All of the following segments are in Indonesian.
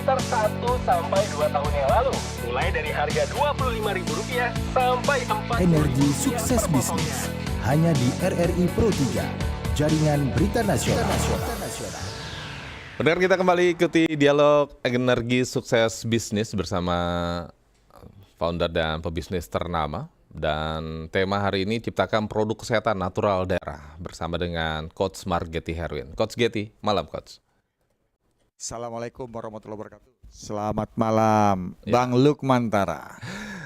sekitar 1 sampai 2 tahun yang lalu. Mulai dari harga Rp25.000 sampai Rp4.000. Energi Sukses Bisnis hanya di RRI Pro 3, jaringan berita nasional. Pendengar, kita kembali ikuti dialog Energi Sukses Bisnis bersama founder dan pebisnis ternama. Dan tema hari ini ciptakan produk kesehatan natural daerah bersama dengan Coach Margetti Herwin. Coach Getty, malam Coach. Assalamualaikum warahmatullahi wabarakatuh. Selamat malam, Ya. Bang Lukmantara.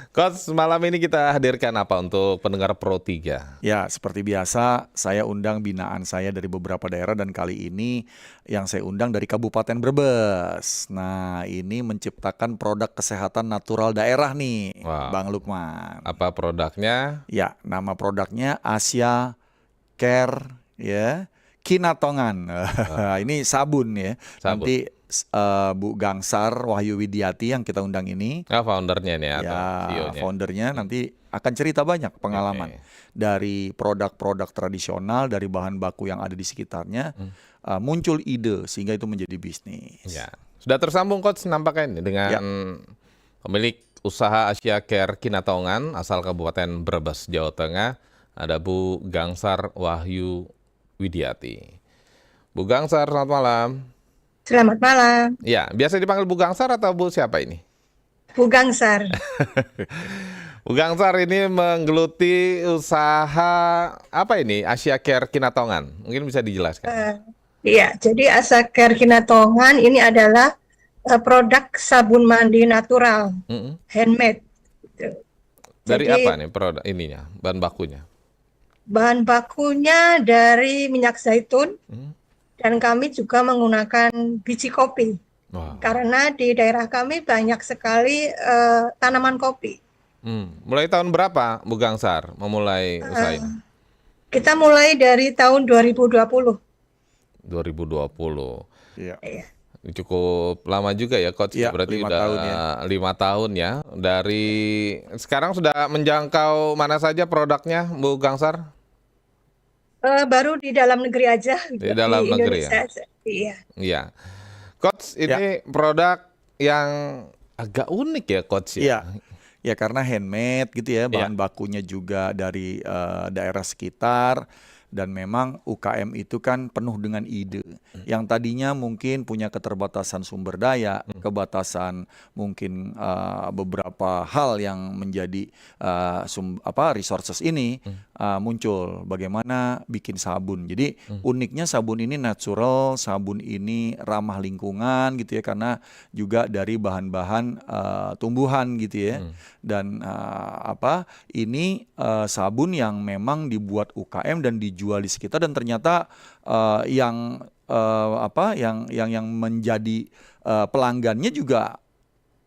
Coach, malam ini kita hadirkan apa untuk pendengar Pro 3? Ya, seperti biasa saya undang binaan saya dari beberapa daerah dan kali ini yang saya undang dari Kabupaten Brebes. Nah, ini menciptakan produk kesehatan natural daerah nih, Wow. Bang Lukman. Apa produknya? Ya, nama produknya Asia Care ya. Kinatongan. Ini sabun ya. Sabun. Nanti Bu Gangsar Wahyu Widiati yang kita undang ini. Foundernya nih atau Ya, CEO-nya? foundernya nanti akan cerita banyak pengalaman Oke. dari produk-produk tradisional, dari bahan baku yang ada di sekitarnya, muncul ide sehingga itu menjadi bisnis. Ya. Sudah tersambung Coach nampaknya ini dengan pemilik usaha Asia Care Kinatongan asal Kabupaten Brebes, Jawa Tengah. Ada Bu Gangsar Wahyu Widiati. Bu Gangsar, selamat malam. Selamat malam, Ya, biasa dipanggil Bu Gangsar atau Bu siapa ini? Bu Gangsar. Bu Gangsar ini menggeluti usaha apa ini? Asia Care Kinatongan. Mungkin bisa dijelaskan. Iya, jadi Asia Care Kinatongan ini adalah produk sabun mandi natural, Mm-mm. handmade. Gitu. Dari Jadi, apa nih produk ininya, bahan bakunya? bahan bakunya dari minyak zaitun, dan kami juga menggunakan biji kopi. Wah. Karena di daerah kami banyak sekali tanaman kopi. Mulai tahun berapa Bu Gangsar memulai usaha ini? Kita mulai dari tahun 2020. 2020. Iya. Iya. Ini cukup lama juga ya Coach. Iya, Berarti 5 udah tahun ya. 5 tahun ya. Dari sekarang sudah menjangkau mana saja produknya Bu Gangsar? Baru di dalam negeri aja. Di dalam negeri Indonesia ya? aja. Iya. Iya. Coach, ini produk yang agak unik ya Coach ya? Iya. Ya karena handmade gitu ya, bahan bakunya juga dari daerah sekitar. Dan memang UKM itu kan penuh dengan ide. Yang tadinya mungkin punya keterbatasan sumber daya, kebatasan mungkin beberapa hal yang menjadi resources ini muncul. Bagaimana bikin sabun. Jadi uniknya sabun ini natural, sabun ini ramah lingkungan gitu ya, karena juga dari bahan-bahan tumbuhan gitu ya. Dan ini sabun yang memang dibuat UKM dan dijual di sekitar, dan ternyata yang menjadi pelanggannya juga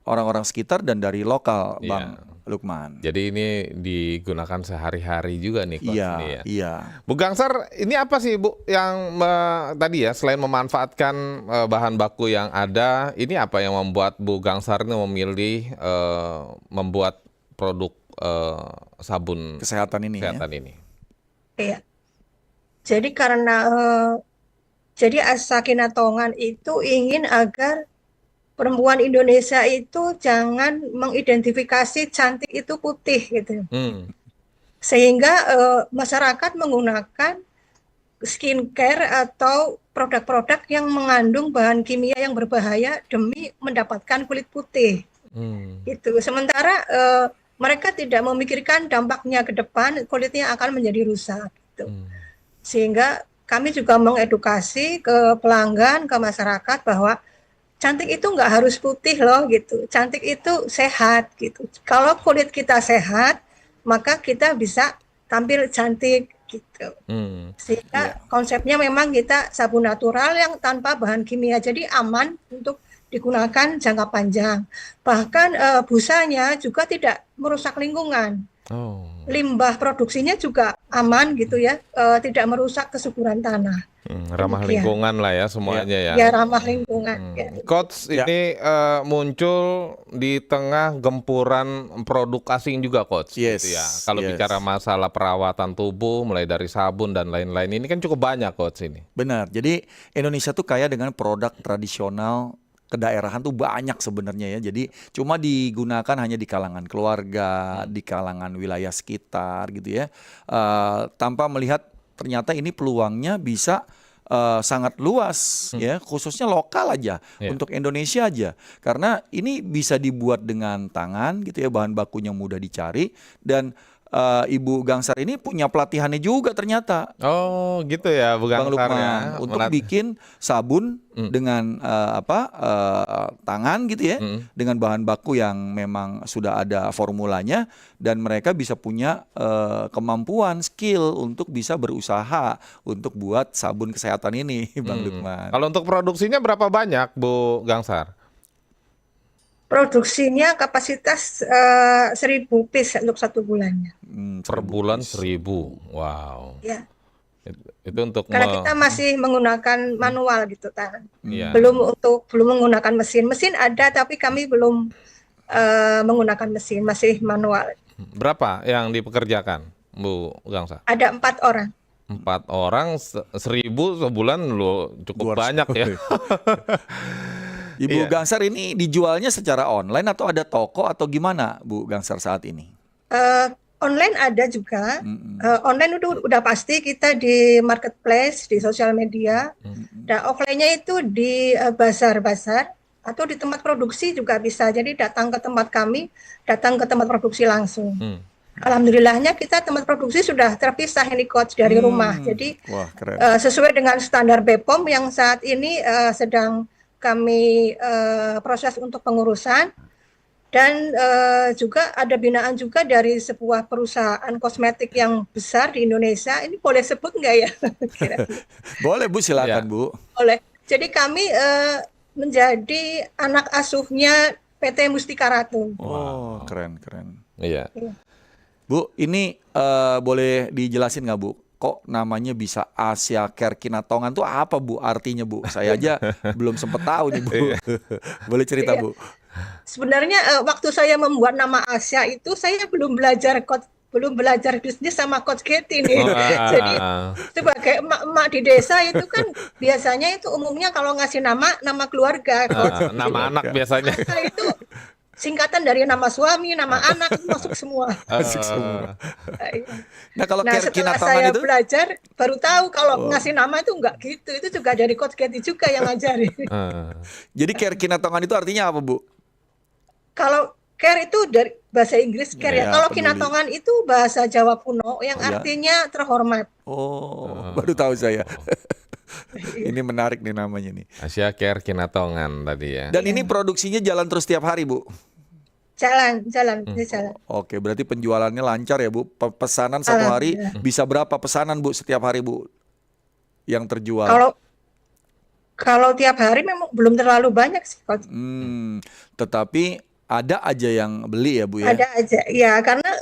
orang-orang sekitar dan dari lokal, Bang Lukman. Jadi ini digunakan sehari-hari juga nih Coach ini ya. Iya. Bu Gangsar, ini apa sih Bu yang tadi ya, selain memanfaatkan bahan baku yang ada, ini apa yang membuat Bu Gangsar ini memilih membuat produk sabun Kesehatan ini. ini? Iya. Jadi karena jadi Asia Kinatongan itu ingin agar perempuan Indonesia itu jangan mengidentifikasi cantik itu putih gitu. Sehingga masyarakat menggunakan skincare atau produk-produk yang mengandung bahan kimia yang berbahaya demi mendapatkan kulit putih. Gitu. Sementara mereka tidak memikirkan dampaknya ke depan, kulitnya akan menjadi rusak. Gitu. Sehingga kami juga mengedukasi ke pelanggan, ke masyarakat bahwa cantik itu nggak harus putih loh gitu. Cantik itu sehat gitu. Kalau kulit kita sehat, maka kita bisa tampil cantik gitu. Sehingga konsepnya memang kita sabun natural yang tanpa bahan kimia, jadi aman untuk digunakan jangka panjang. Bahkan busanya juga tidak merusak lingkungan. Limbah produksinya juga aman gitu ya, tidak merusak kesuburan tanah. Ramah lingkungan lah ya semuanya ya. Ya, ramah lingkungan. Ya. Coach, ini muncul di tengah gempuran produk asing juga Coach. Yes, Gitu ya. Kalau bicara masalah perawatan tubuh, mulai dari sabun dan lain-lain, ini kan cukup banyak Coach ini. Benar. Jadi Indonesia tuh kaya dengan produk tradisional kedaerahan tuh banyak sebenarnya ya. Jadi cuma digunakan hanya di kalangan keluarga, di kalangan wilayah sekitar gitu ya. Tanpa melihat ternyata ini peluangnya bisa sangat luas ya, khususnya lokal aja, untuk Indonesia aja. Karena ini bisa dibuat dengan tangan gitu ya, bahan bakunya mudah dicari, dan Ibu Gangsar ini punya pelatihannya juga ternyata. Oh gitu ya, Bu Bang Gangsar ya. Lukman, untuk bikin sabun dengan tangan gitu ya, dengan bahan baku yang memang sudah ada formulanya, dan mereka bisa punya kemampuan, skill untuk bisa berusaha untuk buat sabun kesehatan ini, Bang Lukman. Kalau untuk produksinya berapa banyak, Bu Gangsar? Produksinya kapasitas 1.000 piece untuk 1 bulannya. Per bulan 1.000. Wow. Ya, Itu untuk karena kita masih menggunakan manual gitu, tangan. Iya. Belum menggunakan mesin. Mesin ada, tapi kami belum menggunakan mesin, masih manual. Berapa yang dipekerjakan, Bu Gangsar? Ada 4 orang. 4 orang, 1.000 sebulan lo cukup banyak ya. Ibu Iya. Gangsar ini dijualnya secara online atau ada toko atau gimana, Bu Gangsar, saat ini? Online ada juga. Online udah pasti kita di marketplace, di sosial media. Dan offline-nya itu di bazar-bazar atau di tempat produksi juga bisa. Jadi datang ke tempat kami, datang ke tempat produksi langsung. Alhamdulillahnya kita tempat produksi sudah terpisah ini, Coach, dari rumah. Jadi Wah, keren. sesuai dengan standar BPOM yang saat ini sedang kami proses untuk pengurusan, dan juga ada binaan juga dari sebuah perusahaan kosmetik yang besar di Indonesia. Ini boleh sebut nggak ya? Boleh Bu, Ya. silakan Bu. Boleh. Jadi kami menjadi anak asuhnya PT Mustika Ratu. Oh, keren. Iya. Bu, ini boleh dijelasin nggak Bu? Kok namanya bisa Asia Care Kinatongan tuh apa Bu artinya Bu? Saya aja belum sempet tahu nih Bu. Boleh cerita Bu? Sebenarnya waktu saya membuat nama Asia itu saya belum belajar bisnis sama Coach Getty nih. Jadi sebagai emak-emak di desa itu kan biasanya itu umumnya kalau ngasih nama keluarga, Coach. Nama anak biasanya. Asia itu singkatan dari nama suami, nama anak, itu masuk semua. Nah, kalau Nah, Care setelah Kinatongan saya itu belajar, baru tahu kalau ngasih nama itu enggak gitu. Itu juga dari Coach Getty juga yang ngajarin. jadi Care Kinatongan itu artinya apa Bu? Kalau care itu dari bahasa Inggris care ya. Ya, Kalau peduli. Kinatongan itu bahasa Jawa kuno yang Oh, ya. artinya terhormat. Oh, baru tahu saya. Ini menarik nih namanya nih. Asia Care Kinatongan tadi ya. Dan ini produksinya jalan terus tiap hari Bu? Jalan. Oke, berarti penjualannya lancar ya Bu. Pesanan satu hari bisa berapa pesanan Bu setiap hari Bu yang terjual? Kalau tiap hari memang belum terlalu banyak sih, Coach. Tetapi ada aja yang beli ya Bu ya? Ada aja, ya, karena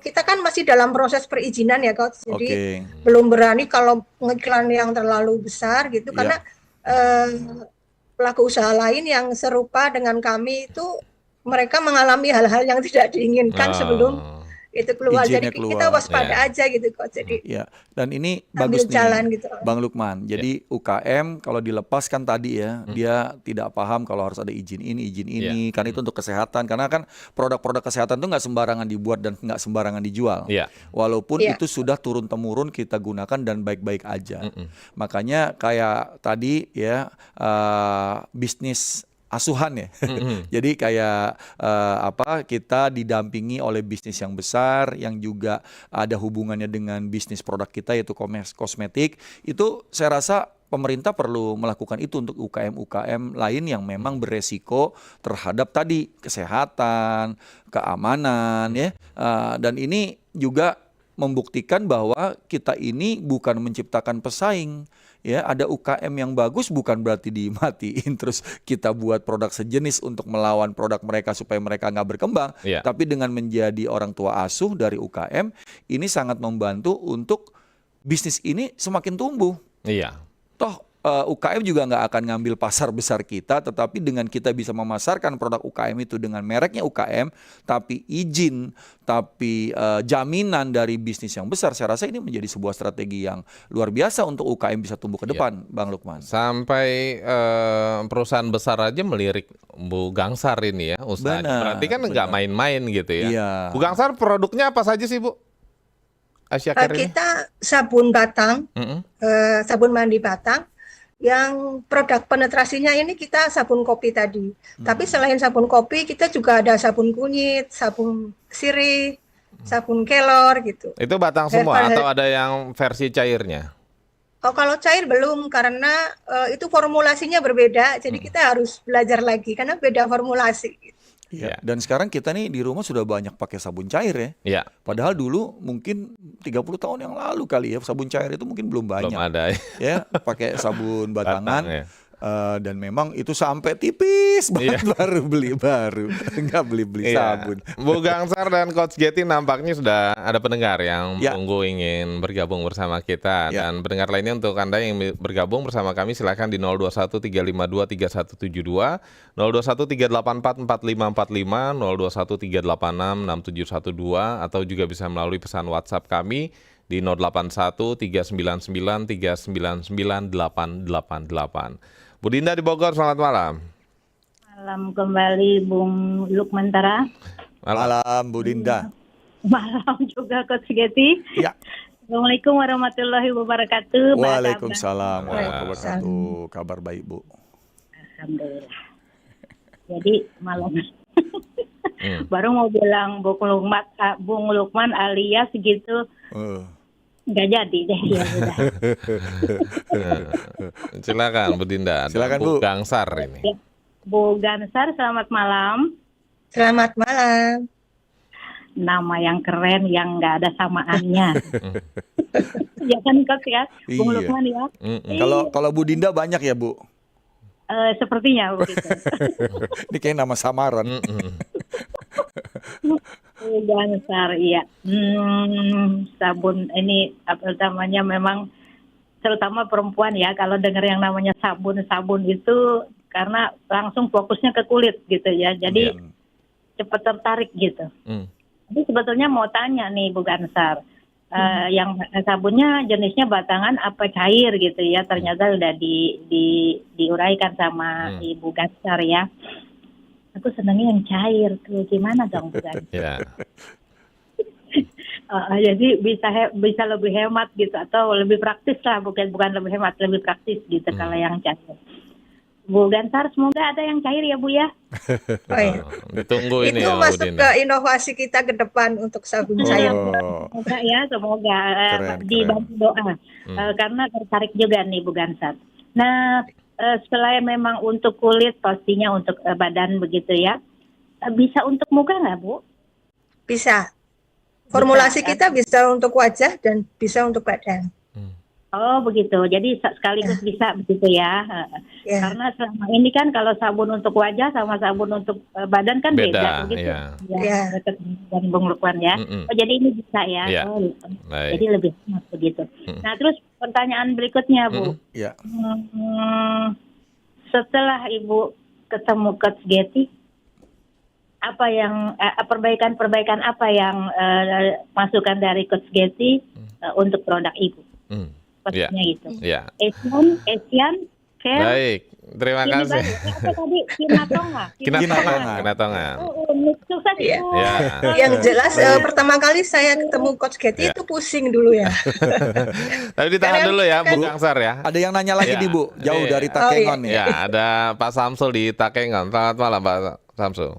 kita kan masih dalam proses perizinan ya, Coach. Jadi Oke. belum berani kalau ngiklan yang terlalu besar gitu, karena pelaku usaha lain yang serupa dengan kami itu mereka mengalami hal-hal yang tidak diinginkan sebelum itu keluar. Izinnya Jadi keluar. kita waspada aja gitu, Coach. Jadi Ya, dan ini ambil bagus nih, jalan gitu. Bang Lukman. Jadi UKM kalau dilepaskan tadi ya, dia tidak paham kalau harus ada izin ini, kan itu untuk kesehatan. Karena kan produk-produk kesehatan itu nggak sembarangan dibuat dan nggak sembarangan dijual. Iya. Walaupun itu sudah turun-temurun kita gunakan dan baik-baik aja. Makanya kayak tadi ya, bisnis asuhan ya. Jadi kayak kita didampingi oleh bisnis yang besar yang juga ada hubungannya dengan bisnis produk kita yaitu kosmetik. Itu saya rasa pemerintah perlu melakukan itu untuk UKM-UKM lain yang memang beresiko terhadap tadi kesehatan, keamanan ya. Dan ini juga membuktikan bahwa kita ini bukan menciptakan pesaing. Ya, ada UKM yang bagus bukan berarti dimatiin terus kita buat produk sejenis untuk melawan produk mereka supaya mereka nggak berkembang. Tapi dengan menjadi orang tua asuh dari UKM, ini sangat membantu untuk bisnis ini semakin tumbuh. Iya. Toh UKM juga nggak akan ngambil pasar besar kita, tetapi dengan kita bisa memasarkan produk UKM itu dengan mereknya UKM, tapi izin, tapi jaminan dari bisnis yang besar, saya rasa ini menjadi sebuah strategi yang luar biasa untuk UKM bisa tumbuh ke depan, Bang Lukman. Sampai perusahaan besar aja melirik Bu Gangsar ini ya usahanya. Benar, Berarti kan nggak main-main gitu ya. Iya. Bu Gangsar produknya apa saja sih Bu? Asia Care ini? Kita sabun batang, Mm-mm. sabun mandi batang. Yang produk penetrasinya ini kita sabun kopi tadi. Tapi selain sabun kopi, kita juga ada sabun kunyit, sabun sirih, sabun kelor gitu. Itu batang semua Herbal- atau ada yang versi cairnya? Oh, kalau cair belum karena itu formulasinya berbeda. Jadi kita harus belajar lagi karena beda formulasi. Iya. Iya. Dan sekarang kita nih di rumah sudah banyak pakai sabun cair ya. Iya, Padahal dulu mungkin 30 tahun yang lalu kali ya sabun cair itu mungkin belum banyak. belum ada. Ya, pakai sabun batangan. Batang, ya. Dan memang itu sampai tipis banget baru beli nggak beli Iya. sabun. Bu Gangsar dan Coach Getty nampaknya sudah ada pendengar yang Ya. tunggu ingin bergabung bersama kita. Ya. Dan pendengar lainnya untuk Anda yang bergabung bersama kami silakan di 021 352 3172, 021 384 4545, 021 386 6712 atau juga bisa melalui pesan WhatsApp kami di 081 399 399 888. Bu Dinda di Bogor, selamat malam. Malam kembali Bung Lukman Tara. Malam Bu Dinda. Malam juga Coach Getty. Ya. Assalamualaikum warahmatullahi wabarakatuh. Waalaikumsalam warahmatullahi wabarakatuh. Kabar baik Bu. Alhamdulillah. Jadi malam baru mau bilang Bung Lukman alias gitu. Nggak jadi deh ya udah. Silakan Bu Dinda. Ada Silakan, Bu Bu. Gangsar ini. Ya. Bu Gansar, selamat malam. Selamat malam. Nama yang keren yang nggak ada samaannya. Ya kan Coach ya, Bung Iya. Lukman ya. Kalau Bu Dinda banyak ya Bu. Sepertinya begitu. Ini kayak nama samaran. Gansar, iya. Sabun ini apa namanya memang terutama perempuan ya kalau dengar yang namanya sabun itu karena langsung fokusnya ke kulit gitu ya. Jadi cepat tertarik gitu. Tapi sebetulnya mau tanya nih Bu Gansar, yang sabunnya jenisnya batangan apa cair gitu ya? Ternyata udah diuraikan sama Ibu Gansar ya. Aku senangnya yang cair tuh, gimana dong Bu Gansar? Ya. Jadi bisa lebih hemat gitu atau lebih praktis lah, bukan lebih hemat, lebih praktis gitu kalau yang cair. Bu Gansar, semoga ada yang cair ya Bu ya. Oh, iya. Ditunggu ini Itu ya Bu masuk Dinda. ke inovasi kita ke depan untuk sabun cair. Semoga ya, semoga Keren, dibantu doa. Karena tertarik juga nih Bu Gansar. Nah, selain memang untuk kulit, pastinya untuk badan begitu ya. Bisa untuk muka nggak Bu? Bisa. Formulasi Bisa, kita bisa untuk wajah dan bisa untuk badan. Oh begitu, jadi sekaligus bisa begitu ya. Ya. Karena selama ini kan kalau sabun untuk wajah sama sabun untuk badan kan Beda, beda begitu. ya. Ya. Dan Bung Lukman ya. Oh, jadi ini bisa ya. Ya. Oh, Baik. jadi lebih enak begitu. Nah terus pertanyaan berikutnya Bu. Ya. Setelah Ibu ketemu Coach Getty, apa yang perbaikan apa yang masukan dari Coach Getty untuk produk Ibu? Sepertinya gitu. Ya. Asian Care. Baik. Terima Ini kasih. apa tadi? Kinatonga. Kinatonga. Sukses Iya. Ibu. Ya. Yang jelas pertama kali saya ketemu Coach Getty itu pusing dulu ya. Tapi ditahan dulu ya Bu Gangsar ya. Ada yang nanya lagi Ya. nih Bu, jauh Ini- dari Takengon nih. Ya, ada Pak Samsul di Takengon. Selamat malam Pak Samsul.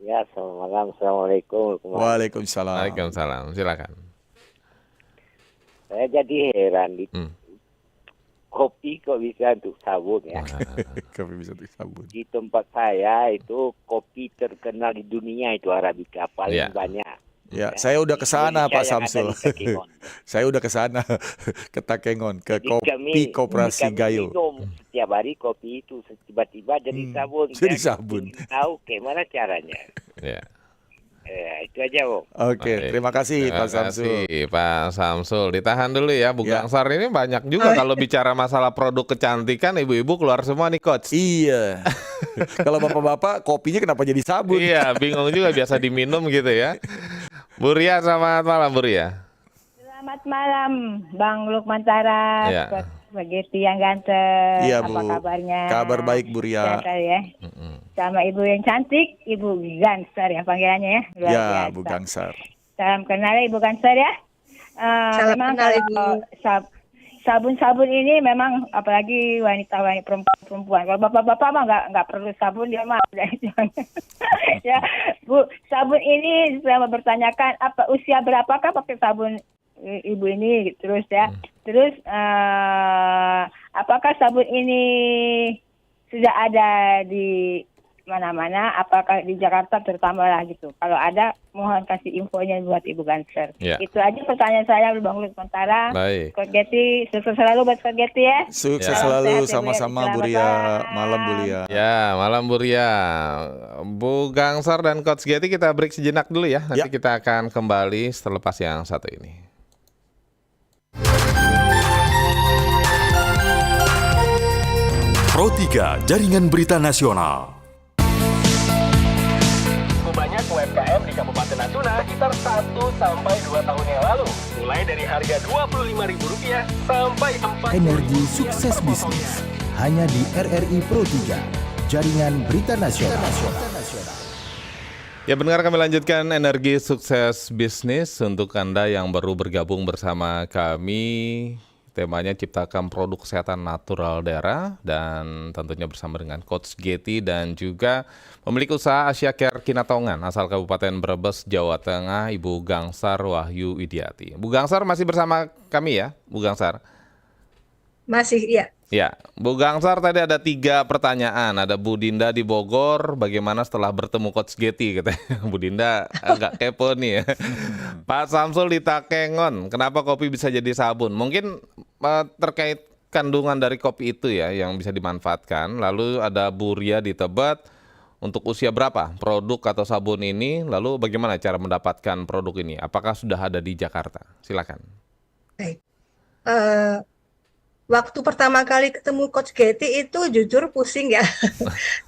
Ya, selamat malam. Assalamualaikum. Waalaikumsalam. Waalaikumsalam. Silakan. Saya jadi heran di kopi kok bisa untuk sabun ya. Kopi bisa untuk sabun. Di tempat saya itu kopi terkenal di dunia itu Arabica paling Ya. banyak. Ya, saya udah ke sana Pak Indonesia yang ada Samsul. di Takengon. Saya udah ke sana ke Takengon, ke Jadi Kopi Koperasi kami Gayo. minum setiap hari kopi itu tiba-tiba jadi sabun. jadi Saya sabun. ingin tahu gimana caranya. Ya. Itu aja, Bung. Oke, Baik. terima kasih Terima Pak Samsul. kasih, Pak Samsul. Ditahan dulu ya, Bu Ya. Gangsar. Ini banyak juga kalau bicara masalah produk kecantikan, ibu-ibu keluar semua nih, Coach. Iya. Kalau bapak-bapak kopinya kenapa jadi sabun? Iya, bingung juga biasa diminum gitu ya. Bu Ria, selamat malam, Bu Ria. Selamat malam, Bang Lukman Tara, Ya. spaghetti yang ganteng. Iya, Apa Bu. kabarnya? Kabar baik, Bu Ria. Sehat ya. Sama ibu yang cantik, Ibu Gansar ya panggilannya ya. Luar Ya, biasa. Bu Gangsar. Salam kenal ya, Ibu Gansar ya. Salam Memang kenal, kalau Ibu. sabun-sabun ini memang apalagi wanita-wanita perempuan. Kalau bapak-bapak mah nggak perlu sabun, dia mah ya, Bu, sabun ini saya mau bertanyakan apa usia berapakah pakai sabun ibu ini terus ya. Terus apakah sabun ini sudah ada di mana-mana? Apakah di Jakarta terutama lah gitu? Kalau ada, mohon kasih infonya buat Ibu Gansar. Ya. Itu aja pertanyaan saya, Bang Lukman Tara. Baik. Coach Getty, sukses selalu buat Coach Getty ya. Sukses Ya. selalu Sehat ya, Bu, ya. sama-sama Bu Ria. Selamat Malam Bu Ria. Ya, malam Bu Ria. Bu Gangsar dan Coach Getty, kita break sejenak dulu ya. Nanti Ya. kita akan kembali selepas yang satu ini. Pro 3 Jaringan Berita Nasional. Cukup banyak UMKM di Kabupaten Natuna sekitar 1-2 tahun yang lalu. Mulai dari harga Rp25.000 sampai Rp40.000. Energi sukses bisnis hanya di RRI Pro 3, Jaringan Berita Nasional. Ya benar, kami lanjutkan energi sukses bisnis untuk Anda yang baru bergabung bersama kami. Temanya ciptakan produk kesehatan natural daerah dan tentunya bersama dengan Coach Getty dan juga pemilik usaha Asia Care Kinatongan asal Kabupaten Brebes, Jawa Tengah, Ibu Gangsar Wahyu Widiati. Bu Gangsar masih bersama kami ya, Bu Gangsar? Masih, ya. Ya, Bu Gangsar, tadi ada 3 pertanyaan. Ada Bu Dinda di Bogor, bagaimana setelah bertemu Coach Getty katanya. Bu Dinda agak kepo nih ya. Pak Samsul di Takengon, kenapa kopi bisa jadi sabun? Mungkin terkait kandungan dari kopi itu ya yang bisa dimanfaatkan. Lalu ada Bu Ria di Tebet, untuk usia berapa produk atau sabun ini? Lalu bagaimana cara mendapatkan produk ini? Apakah sudah ada di Jakarta? Silakan. Baik. Waktu pertama kali ketemu Coach Getty itu jujur pusing ya.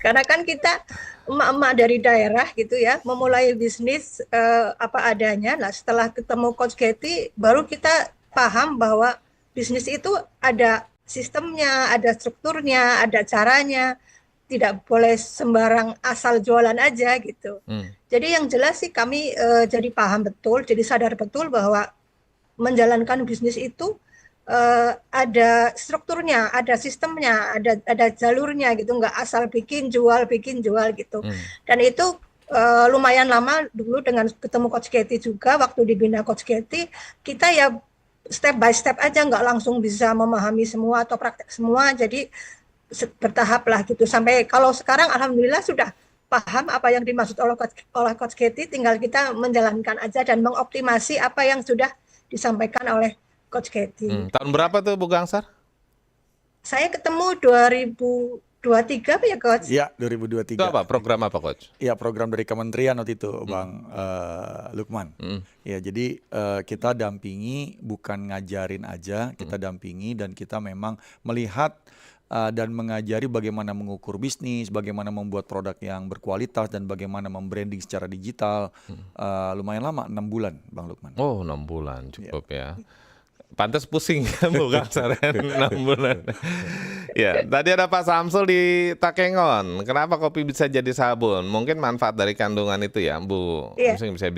Karena kan kita emak-emak dari daerah gitu ya, memulai bisnis apa adanya. Nah, setelah ketemu Coach Getty baru kita paham bahwa bisnis itu ada sistemnya, ada strukturnya, ada caranya. Tidak boleh sembarang asal jualan aja gitu. Jadi yang jelas sih kami jadi paham betul, jadi sadar betul bahwa menjalankan bisnis itu ada strukturnya, ada sistemnya, ada jalurnya gitu, nggak asal bikin jual gitu. Dan itu lumayan lama dulu dengan ketemu Coach Getty juga, waktu dibina Coach Getty, kita ya step by step aja, nggak langsung bisa memahami semua atau praktek semua, jadi bertahap lah gitu. Sampai kalau sekarang alhamdulillah sudah paham apa yang dimaksud oleh Coach Getty, tinggal kita menjalankan aja dan mengoptimasi apa yang sudah disampaikan oleh Coach Getty. Tahun berapa tuh Bu Gangsar? Saya ketemu 2023 apa ya Coach? Ya, 2023. Itu apa? Program apa Coach? Ya, program dari kementerian waktu itu, Bang Lukman. Ya, jadi kita dampingi, bukan ngajarin aja, kita dampingi dan kita memang melihat dan mengajari bagaimana mengukur bisnis, bagaimana membuat produk yang berkualitas dan bagaimana membranding secara digital. Lumayan lama, 6 bulan, Bang Lukman. Oh, 6 bulan cukup ya. Pantes pusing kan Bu Gangsar 6 bulan. Ya, tadi ada Pak Samsul di Takengon. Kenapa kopi bisa jadi sabun? Mungkin manfaat dari kandungan itu ya, Bu. Iya. Mungkin bisa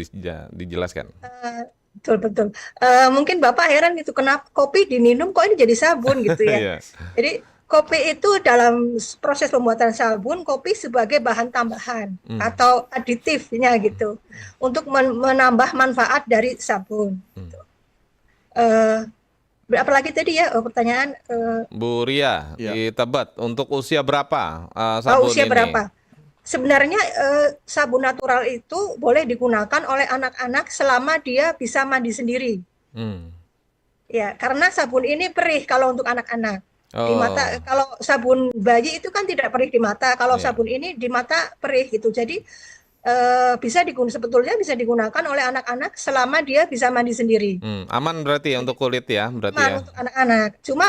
dijelaskan. Betul. Mungkin Bapak heran gitu, kenapa kopi diminum kok ini jadi sabun gitu ya. Iya. Jadi kopi itu dalam proses pembuatan sabun, kopi sebagai bahan tambahan atau aditifnya gitu untuk menambah manfaat dari sabun. Gitu. Apalagi tadi ya pertanyaan Bu Ria Ya. di Tebet, untuk usia berapa sabun usia ini? berapa? Sebenarnya sabun natural itu boleh digunakan oleh anak-anak selama dia bisa mandi sendiri. Ya, karena sabun ini perih kalau untuk anak-anak. Di mata, kalau sabun bayi itu kan tidak perih di mata. Kalau sabun ini di mata perih gitu. Jadi sebetulnya bisa digunakan oleh anak-anak selama dia bisa mandi sendiri. Aman berarti ya untuk kulit ya, berarti Aman ya. untuk anak-anak. Cuma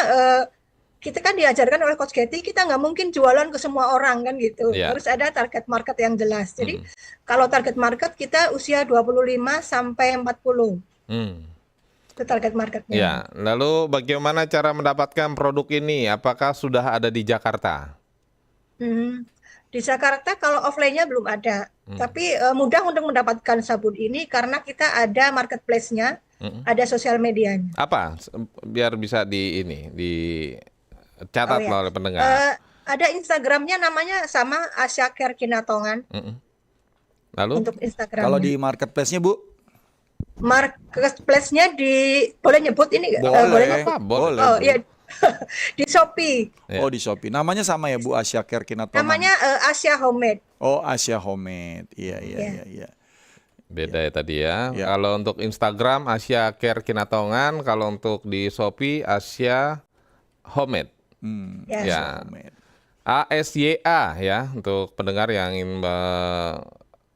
kita kan diajarkan oleh Coach Getty, kita nggak mungkin jualan ke semua orang kan gitu. Iya. Harus ada target market yang jelas. Jadi kalau target market kita usia 25 sampai 40. Itu target marketnya. Ya, lalu bagaimana cara mendapatkan produk ini? Apakah sudah ada di Jakarta? Di Jakarta kalau offline-nya belum ada. Tapi mudah untuk mendapatkan sabun ini karena kita ada marketplace-nya, ada sosial medianya. Apa? Biar bisa dicatat oleh pendengar. Ada Instagramnya namanya sama Asia Care Kinatongan. Lalu? Untuk Instagramnya. Kalau di marketplace-nya Bu? Marketplace-nya boleh nyebut ini nggak? Boleh. Boleh. Oh iya, di Shopee. Oh di Shopee. Namanya sama ya Bu, Asia Care Kinatongan? Namanya Asia Homemade. Oh Asia Homemade. Iya. Beda ya tadi ya. Ya. Kalau untuk Instagram Asia Care Kinatongan, kalau untuk di Shopee Asia Homemade. Ya. Ya. Homemade. ASYA ya untuk pendengar yang ingin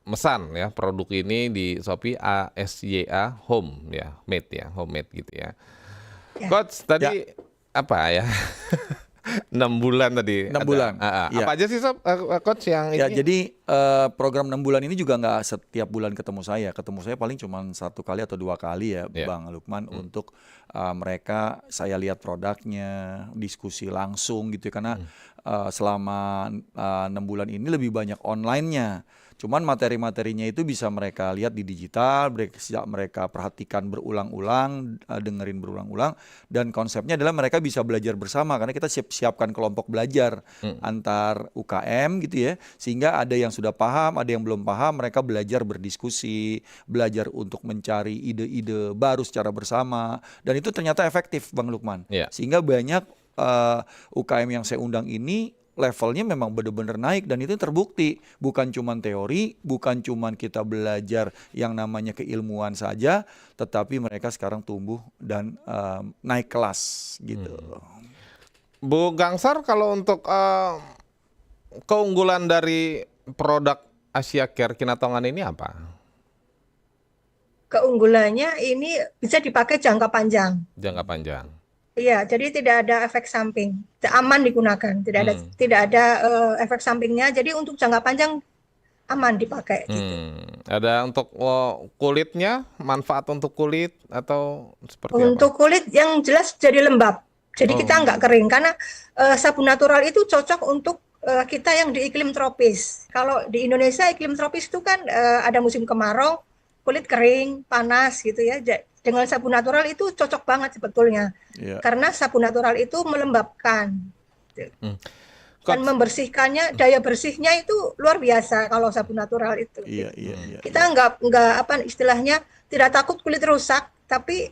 mesan ya produk ini di Shopee ASYA Home ya, made ya, homemade gitu ya. Coach tadi apa ya? 6 bulan tadi. 6 bulan. Apa aja sih Coach yang Ya, ini? jadi program 6 bulan ini juga nggak setiap bulan ketemu saya. Ketemu saya paling cuma 1 kali atau 2 kali ya, Bang Lukman, untuk mereka saya lihat produknya, diskusi langsung gitu ya. Karena selama 6 bulan ini lebih banyak online-nya. Cuman materi-materinya itu bisa mereka lihat di digital, mereka perhatikan berulang-ulang, dengerin berulang-ulang, dan konsepnya adalah mereka bisa belajar bersama karena kita siapkan kelompok belajar antar UKM gitu ya, sehingga ada yang sudah paham, ada yang belum paham, mereka belajar berdiskusi, belajar untuk mencari ide-ide baru secara bersama, dan itu ternyata efektif Bang Lukman. Sehingga banyak UKM yang saya undang ini levelnya memang benar-benar naik, dan itu terbukti bukan cuma teori, bukan cuma kita belajar yang namanya keilmuan saja, tetapi mereka sekarang tumbuh dan naik kelas gitu. Bu Gangsar, kalau untuk keunggulan dari produk Asia Care Kinatongan ini apa? Keunggulannya ini bisa dipakai jangka panjang. Jangka panjang. Iya, jadi tidak ada efek samping, aman digunakan, tidak ada efek sampingnya. Jadi untuk jangka panjang aman dipakai. Gitu. Ada untuk kulitnya, manfaat untuk kulit atau seperti untuk apa? kulit yang jelas jadi lembab, jadi kita nggak kering karena sabun natural itu cocok untuk kita yang di iklim tropis. Kalau di Indonesia iklim tropis itu kan ada musim kemarau, kulit kering, panas gitu ya. Dengan sabun natural itu cocok banget sebetulnya, karena sabun natural itu melembabkan dan membersihkannya, daya bersihnya itu luar biasa kalau sabun natural itu. Kita nggak apa istilahnya tidak takut kulit rusak, tapi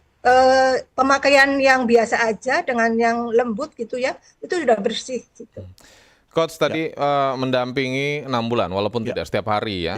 pemakaian yang biasa aja dengan yang lembut gitu ya, itu sudah bersih gitu. Coach tadi mendampingi 6 bulan walaupun tidak setiap hari ya.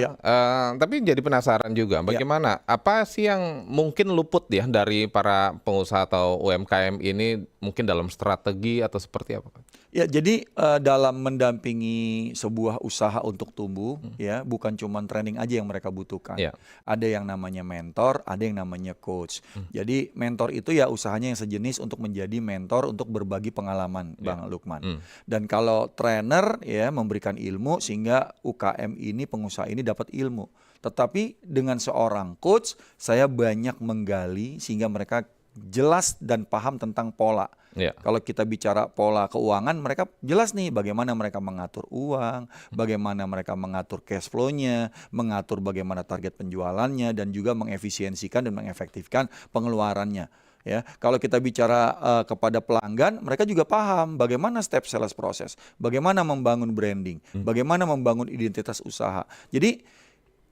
Tapi jadi penasaran juga bagaimana apa sih yang mungkin luput ya dari para pengusaha atau UMKM ini, mungkin dalam strategi atau seperti apa? Ya, jadi dalam mendampingi sebuah usaha untuk tumbuh ya, bukan cuma training aja yang mereka butuhkan. Ada yang namanya mentor, ada yang namanya coach. Jadi mentor itu ya usahanya yang sejenis untuk menjadi mentor untuk berbagi pengalaman, Bang Lukman. Dan kalau trainer ya memberikan ilmu sehingga UKM ini, pengusaha ini dapat ilmu. Tetapi dengan seorang coach saya banyak menggali sehingga mereka jelas dan paham tentang pola. Kalau kita bicara pola keuangan, mereka jelas nih bagaimana mereka mengatur uang, bagaimana mereka mengatur cash flow-nya, mengatur bagaimana target penjualannya, dan juga mengefisiensikan dan mengefektifkan pengeluarannya. Ya, kalau kita bicara kepada pelanggan, mereka juga paham bagaimana step sales process, bagaimana membangun branding, bagaimana membangun identitas usaha. Jadi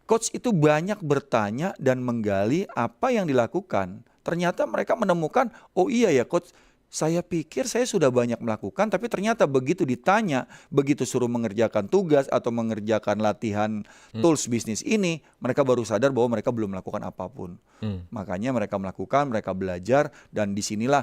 coach itu banyak bertanya dan menggali apa yang dilakukan. Ternyata mereka menemukan, oh iya ya coach, Saya pikir saya sudah banyak melakukan, tapi ternyata begitu ditanya, begitu suruh mengerjakan tugas atau mengerjakan latihan tools bisnis ini, mereka baru sadar bahwa mereka belum melakukan apapun. Makanya mereka melakukan, mereka belajar, dan disinilah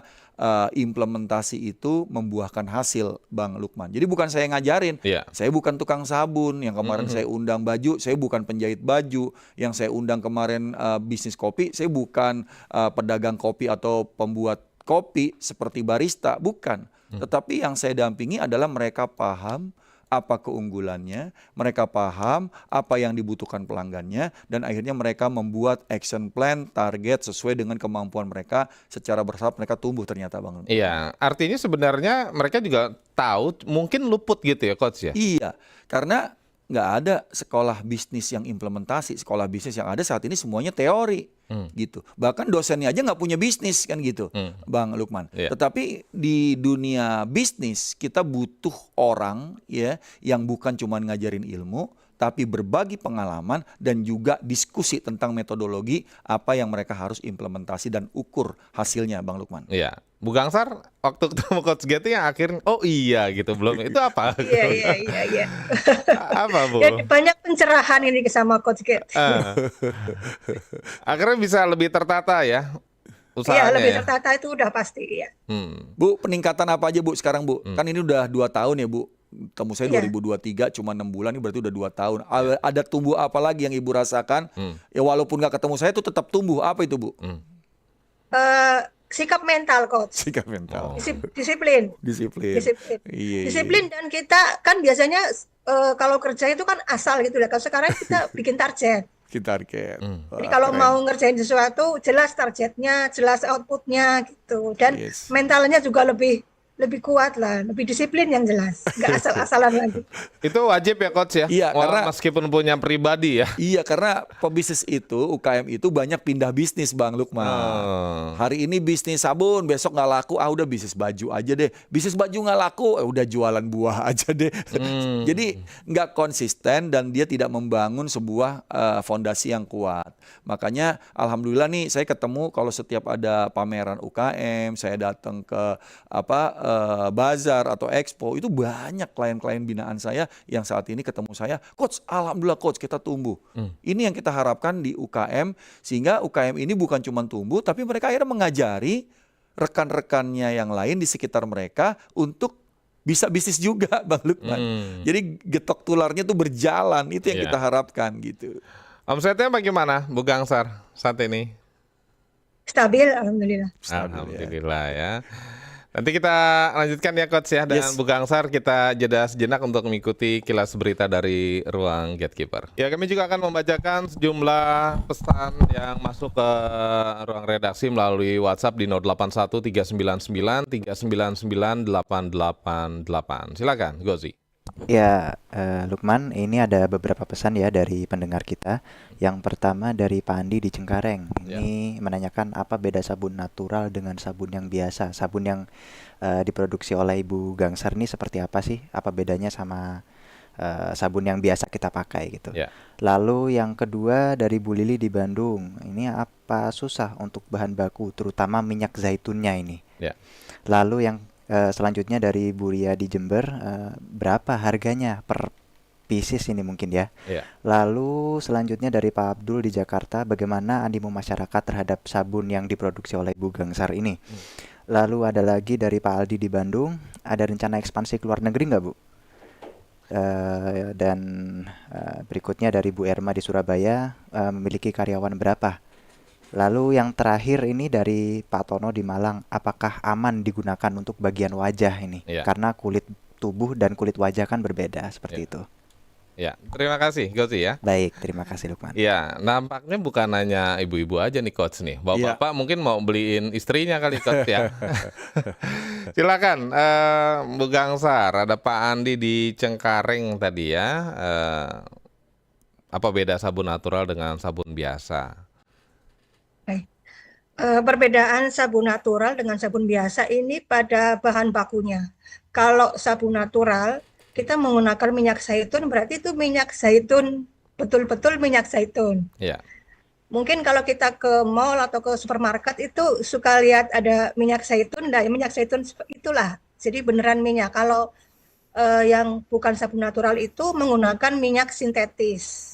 implementasi itu membuahkan hasil, Bang Lukman. Jadi bukan saya ngajarin, saya bukan tukang sabun, yang kemarin saya undang baju, saya bukan penjahit baju, yang saya undang kemarin bisnis kopi, saya bukan pedagang kopi atau pembuat kopi seperti barista, bukan. Tetapi yang saya dampingi adalah mereka paham apa keunggulannya, mereka paham apa yang dibutuhkan pelanggannya, dan akhirnya mereka membuat action plan, target sesuai dengan kemampuan mereka. Secara bertahap mereka tumbuh ternyata, Bang. Iya, artinya sebenarnya mereka juga tahu, mungkin luput gitu ya Coach ya? Iya, karena nggak ada sekolah bisnis yang implementasi. Sekolah bisnis yang ada saat ini semuanya teori. Gitu. Bahkan dosennya aja nggak punya bisnis kan gitu, Bang Lukman. Tetapi di dunia bisnis kita butuh orang ya yang bukan cuma ngajarin ilmu, tapi berbagi pengalaman dan juga diskusi tentang metodologi apa yang mereka harus implementasi dan ukur hasilnya, Bang Lukman. Iya. Bu Gangsar waktu ketemu Coach Getty yang akhirnya oh iya gitu belum itu apa? Iya. Apa Bu? Jadi banyak pencerahan ini sama Coach Getty. Akhirnya bisa lebih tertata ya usahanya. Iya, lebih tertata itu udah pasti ya. Bu, peningkatan apa aja Bu sekarang Bu? Kan ini udah 2 tahun ya Bu. Temu saya 2023 cuma 6 bulan, ini berarti udah 2 tahun. Ada tumbuh apa lagi yang Ibu rasakan? Ya walaupun nggak ketemu saya itu tetap tumbuh. Apa itu Bu? Sikap mental, Coach. Sikap mental. Disiplin. Iya. Disiplin, dan kita kan biasanya kalau kerja itu kan asal gitu ya. Kalau sekarang kita bikin target. Jadi kalau mau ngerjain sesuatu, jelas targetnya, jelas outputnya gitu. Dan mentalnya juga lebih kuat lah, lebih disiplin yang jelas, nggak asal-asalan lagi. Itu wajib ya Coach ya? Iya, karena meskipun punya pribadi ya. Iya, karena pebisnis itu, UKM itu banyak pindah bisnis, Bang Lukman. Hari ini bisnis sabun, besok nggak laku, udah bisnis baju aja deh. Bisnis baju nggak laku, udah jualan buah aja deh. Jadi nggak konsisten dan dia tidak membangun sebuah fondasi yang kuat. Makanya alhamdulillah nih saya ketemu kalau setiap ada pameran UKM, saya datang ke bazar atau expo, itu banyak klien-klien binaan saya yang saat ini ketemu saya, Coach, alhamdulillah Coach kita tumbuh. Ini yang kita harapkan di UKM, sehingga UKM ini bukan cuma tumbuh, tapi mereka akhirnya mengajari rekan-rekannya yang lain di sekitar mereka untuk bisa bisnis juga, Bang Lukman. Jadi getok tularnya tuh berjalan, itu yang kita harapkan gitu. Omsetnya bagaimana Bu Gangsar saat ini? Stabil, alhamdulillah. Alhamdulillah ya. Nanti kita lanjutkan ya Coach ya, dengan Bu Gangsar kita jeda sejenak untuk mengikuti kilas berita dari Ruang Gatekeeper. Ya, kami juga akan membacakan sejumlah pesan yang masuk ke ruang redaksi melalui WhatsApp di 081399399888. Silakan, Gozi. Ya, Lukman, ini ada beberapa pesan ya dari pendengar kita. Yang pertama dari Pak Andi di Cengkareng. Ini menanyakan apa beda sabun natural dengan sabun yang biasa. Sabun yang diproduksi oleh Ibu Gangsar ini seperti apa sih? Apa bedanya sama sabun yang biasa kita pakai gitu. Lalu yang kedua dari Bu Lili di Bandung. Ini apa susah untuk bahan baku, terutama minyak zaitunnya ini. Lalu yang selanjutnya dari Bu Ria di Jember, berapa harganya per pieces ini mungkin ya. Lalu selanjutnya dari Pak Abdul di Jakarta, bagaimana animo masyarakat terhadap sabun yang diproduksi oleh Bu Gangsar ini. Lalu ada lagi dari Pak Aldi di Bandung, ada rencana ekspansi ke luar negeri nggak Bu? Dan berikutnya dari Bu Erma di Surabaya, memiliki karyawan berapa? Lalu yang terakhir ini dari Pak Tono di Malang, apakah aman digunakan untuk bagian wajah ini? Karena kulit tubuh dan kulit wajah kan berbeda, seperti itu. Ya, terima kasih Gozi ya. Baik, terima kasih Lukman. Ya, nampaknya bukan hanya ibu-ibu aja nih Coach nih. Bapak-bapak mungkin mau beliin istrinya kali Coach ya. Silakan Bu Gangsar, ada Pak Andi di Cengkareng tadi ya. Apa beda sabun natural dengan sabun biasa? Perbedaan sabun natural dengan sabun biasa ini pada bahan bakunya. Kalau sabun natural kita menggunakan minyak zaitun, berarti itu minyak zaitun, betul-betul minyak zaitun. Mungkin kalau kita ke mall atau ke supermarket itu suka lihat ada minyak zaitun, nah minyak zaitun itulah. Jadi beneran minyak. Kalau yang bukan sabun natural itu menggunakan minyak sintetis.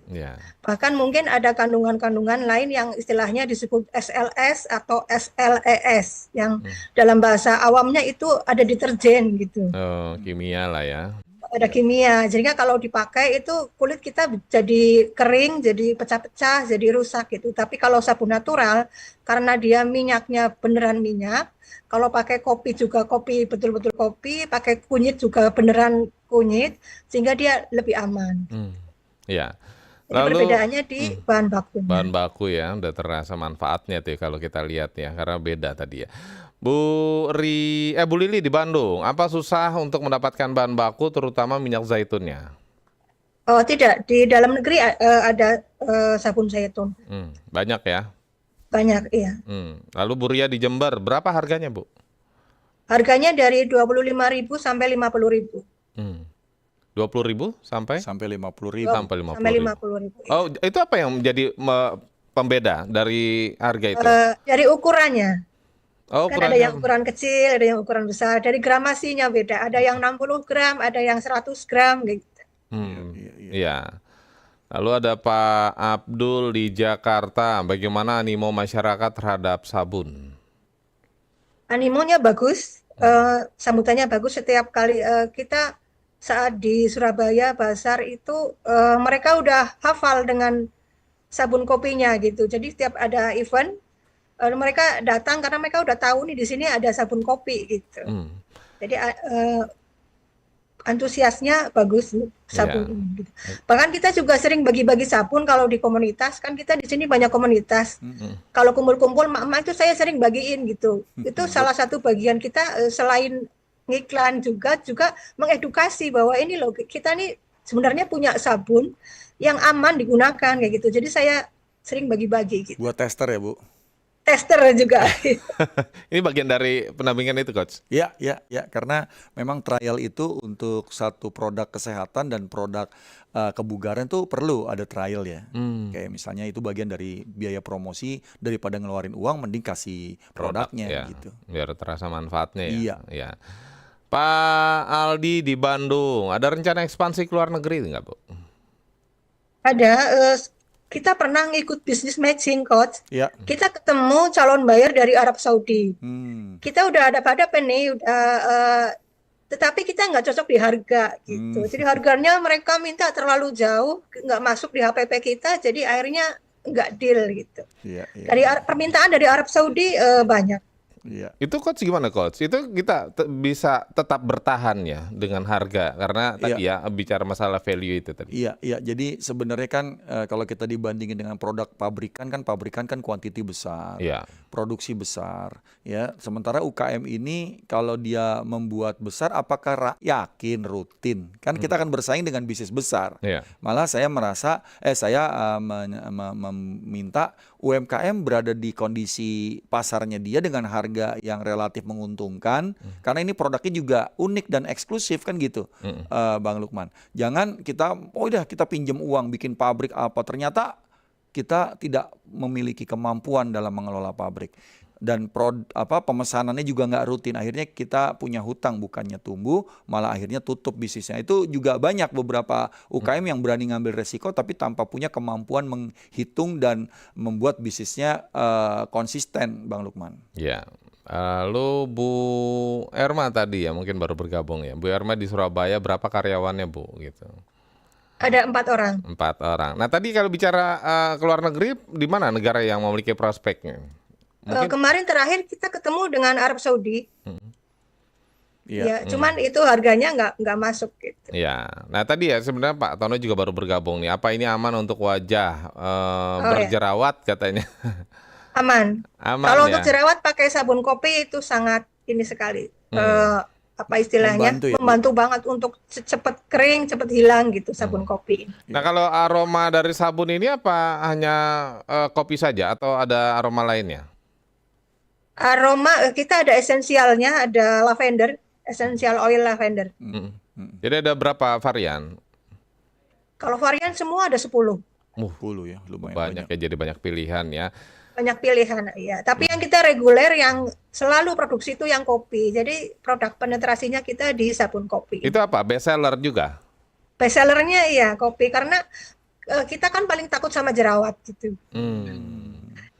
Ya. Bahkan mungkin ada kandungan-kandungan lain yang istilahnya disebut SLS atau SLES, yang dalam bahasa awamnya itu ada deterjen gitu. Oh, kimia lah ya. Ada kimia, jadinya kalau dipakai itu kulit kita jadi kering, jadi pecah-pecah, jadi rusak gitu. Tapi kalau sabun natural, karena dia minyaknya beneran minyak, kalau pakai kopi juga kopi betul-betul kopi, pakai kunyit juga beneran kunyit, sehingga dia lebih aman. Ya. Jadi perbedaannya di bahan bakunya. Bahan baku ya, udah terasa manfaatnya tuh kalau kita lihat ya, karena beda tadi ya. Bu Lili di Bandung, apa susah untuk mendapatkan bahan baku terutama minyak zaitunnya? Oh tidak, di dalam negeri ada sabun zaitun. Banyak ya? Banyak, iya. Lalu Bu Ria di Jember, berapa harganya Bu? Harganya dari 25.000 sampai 50.000. 20.000 sampai? Sampai 50.000. Sampai 50.000. 50.000. Oh, itu apa yang menjadi pembeda dari harga itu? Dari ukurannya. Oh, Kan ada yang ukuran kecil, ada yang ukuran besar. Dari gramasinya beda. Ada yang 60 gram, ada yang 100 gram gitu. Iya. Lalu ada Pak Abdul di Jakarta. Bagaimana animo masyarakat terhadap sabun? Animonya bagus, sambutannya bagus setiap kali kita saat di Surabaya Basar itu mereka udah hafal dengan sabun kopinya gitu. Jadi setiap ada event mereka datang karena mereka udah tahu nih di sini ada sabun kopi gitu. Jadi antusiasnya bagus sabun ini. Gitu. Bahkan kita juga sering bagi-bagi sabun kalau di komunitas, kan kita di sini banyak komunitas. Kalau kumpul-kumpul mak-mak itu saya sering bagiin gitu. Itu salah satu bagian kita selain ngiklan juga mengedukasi bahwa ini loh kita nih sebenarnya punya sabun yang aman digunakan kayak gitu. Jadi saya sering bagi-bagi gitu. Buat tester ya Bu? Tester juga. Ini bagian dari pendampingan itu Coach? Ya, karena memang trial itu untuk satu produk kesehatan dan produk kebugaran tuh perlu ada trial ya. Kayak misalnya itu bagian dari biaya promosi, daripada ngeluarin uang mending kasih produknya ya, gitu. Biar terasa manfaatnya Iya. Ya. Pak Aldi di Bandung, ada rencana ekspansi ke luar negeri nggak Bu? Ada. Kita pernah ngikut bisnis matching, Coach. Ya. Kita ketemu calon buyer dari Arab Saudi. Kita udah ada pada nih, tetapi kita nggak cocok di harga gitu. Jadi harganya mereka minta terlalu jauh, nggak masuk di HPP kita, jadi akhirnya nggak deal gitu. Dari permintaan dari Arab Saudi banyak. Itu Coach gimana Coach? Itu kita bisa tetap bertahan ya dengan harga karena tadi ya bicara masalah value itu tadi. Iya. Jadi sebenarnya kan kalau kita dibandingin dengan produk pabrikan kan kuantiti besar, produksi besar, ya. Sementara UKM ini kalau dia membuat besar, apakah yakin rutin? Kan kita akan bersaing dengan bisnis besar. Malah saya merasa, saya meminta UMKM berada di kondisi pasarnya dia dengan harga yang relatif menguntungkan, karena ini produknya juga unik dan eksklusif kan gitu, Bang Lukman. Jangan kita kita pinjam uang bikin pabrik apa, ternyata kita tidak memiliki kemampuan dalam mengelola pabrik. Dan pemesanannya juga nggak rutin, akhirnya kita punya hutang, bukannya tumbuh malah akhirnya tutup bisnisnya. Itu juga banyak beberapa UKM yang berani ngambil resiko tapi tanpa punya kemampuan menghitung dan membuat bisnisnya konsisten, Bang Lukman. Ya. Lalu Bu Erma tadi ya mungkin baru bergabung ya. Bu Erma di Surabaya, berapa karyawannya Bu gitu? Ada 4 orang. 4 orang. Nah tadi kalau bicara ke luar negeri, di mana negara yang memiliki prospeknya? Kemarin terakhir kita ketemu dengan Arab Saudi. Cuman itu harganya nggak masuk gitu. Ya, nah tadi ya sebenarnya Pak Tono juga baru bergabung nih. Apa ini aman untuk wajah berjerawat katanya? Aman. Kalau untuk jerawat pakai sabun kopi itu sangat ini sekali. Apa istilahnya? Membantu banget untuk cepat kering, cepat hilang gitu sabun kopi. Nah kalau aroma dari sabun ini apa hanya kopi saja atau ada aroma lainnya? Aroma kita ada esensialnya, ada lavender, essential oil lavender. Jadi ada berapa varian? Kalau varian semua ada 10. 10 ya, lumayan banyak ya, jadi banyak pilihan ya. Banyak pilihan, ya. Tapi yang kita reguler yang selalu produksi itu yang kopi. Jadi produk penetrasinya kita di sabun kopi. Itu apa? Best seller juga? Best sellernya iya kopi karena kita kan paling takut sama jerawat gitu.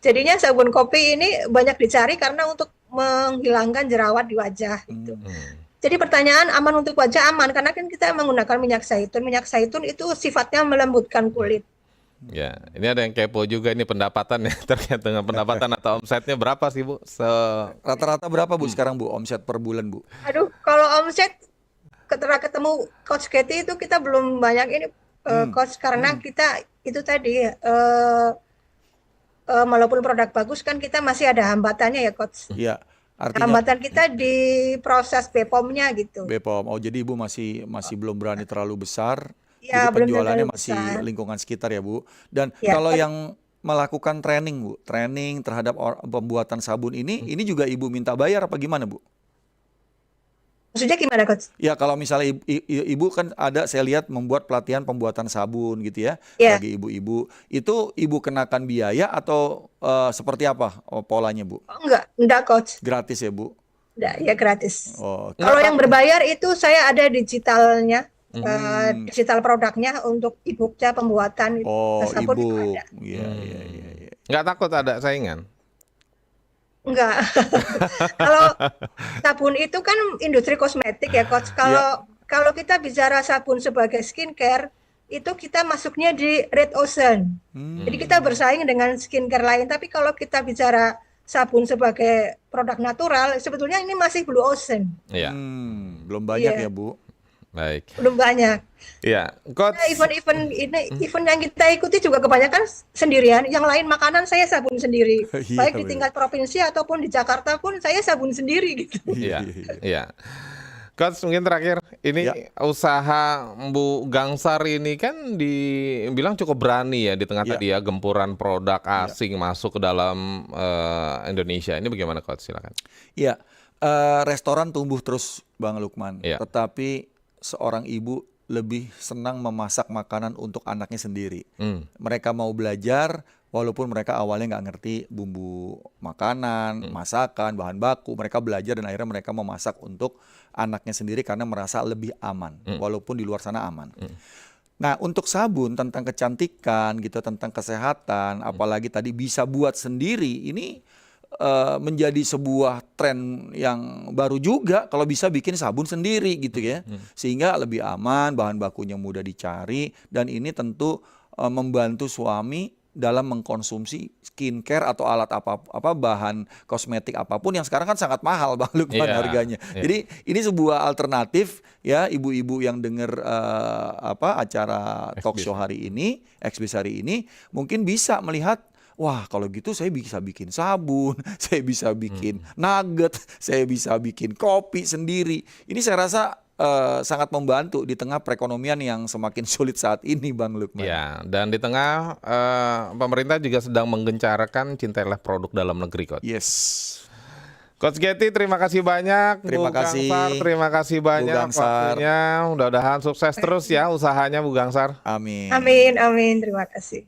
Jadinya sabun kopi ini banyak dicari karena untuk menghilangkan jerawat di wajah gitu. Jadi pertanyaan aman untuk wajah aman karena kan kita menggunakan minyak zaitun. Minyak zaitun itu sifatnya melembutkan kulit. Ya, ini ada yang kepo juga ini pendapatan ya terkait dengan pendapatan atau omsetnya berapa sih Bu? Rata-rata berapa Bu sekarang Bu omset per bulan Bu? Aduh, kalau omset setelah ketemu Coach Katie itu kita belum banyak ini Coach karena kita itu tadi walaupun produk bagus kan kita masih ada hambatannya ya Coach. Iya. Artinya hambatan kita di proses BPOM-nya gitu. BPOM. Oh, jadi Ibu masih belum berani terlalu besar. Ya, Jadi penjualannya terlalu masih besar. lingkungan sekitar ya Bu. Dan Ya, kalau yang melakukan training Bu, training terhadap pembuatan sabun ini juga Ibu minta bayar apa gimana Bu? Maksudnya gimana Coach? Ya kalau misalnya ibu kan ada saya lihat membuat pelatihan pembuatan sabun gitu ya, Ya. bagi ibu-ibu. Itu Ibu kenakan biaya atau seperti apa polanya Bu? Oh, enggak Coach. Gratis ya Bu? Enggak, ya gratis. Oh, Kalau yang berbayar itu saya ada digitalnya. Digital produknya untuk e-booknya pembuatan sabun itu ibu. ada. Iya. Nggak takut ada saingan? Enggak. Kalau sabun itu kan industri kosmetik ya, Coach. Kalau kita bicara sabun sebagai skincare, itu kita masuknya di red ocean. Jadi kita bersaing dengan skincare lain. Tapi kalau kita bicara sabun sebagai produk natural, sebetulnya ini masih blue ocean. Iya. Belum banyak Iya. ya Bu? Baik. Belum banyak. Iya, Coach. Nah, event yang kita ikuti juga kebanyakan sendirian. Yang lain makanan saya sabun sendiri. Iya, Baik di benar. tingkat provinsi ataupun di Jakarta pun saya sabun sendiri gitu. Iya, iya. Coach, mungkin terakhir, ini usaha Bu Gangsar ini kan dibilang cukup berani ya di tengah tadi ya gempuran produk asing masuk ke dalam Indonesia. Ini bagaimana Coach? Silakan. Iya, restoran tumbuh terus Bang Lukman. Tetapi seorang ibu lebih senang memasak makanan untuk anaknya sendiri. Mereka mau belajar walaupun mereka awalnya nggak ngerti bumbu makanan, masakan, bahan baku. Mereka belajar dan akhirnya mereka memasak untuk anaknya sendiri karena merasa lebih aman. Walaupun di luar sana aman. Nah, untuk sabun tentang kecantikan gitu, tentang kesehatan, apalagi tadi bisa buat sendiri, ini menjadi sebuah tren yang baru juga kalau bisa bikin sabun sendiri gitu ya. Sehingga lebih aman, bahan bakunya mudah dicari dan ini tentu membantu suami dalam mengkonsumsi skincare atau alat apa bahan kosmetik apapun yang sekarang kan sangat mahal Bang Lukman harganya. Jadi ini sebuah alternatif ya ibu-ibu yang dengar acara talk show hari ini, Xbis hari ini mungkin bisa melihat wah kalau gitu saya bisa bikin sabun, saya bisa bikin nugget, saya bisa bikin kopi sendiri. Ini saya rasa sangat membantu di tengah perekonomian yang semakin sulit saat ini Bang Lukman. Ya, dan di tengah pemerintah juga sedang menggencarkan cintailah produk dalam negeri Coach. Yes. Coach Katie, terima kasih banyak. Terima kasih. Gangsar, terima kasih banyak waktunya. Mudah-mudahan sukses terus ya usahanya Bu Gangsar. Amin. Amin, amin. Terima kasih.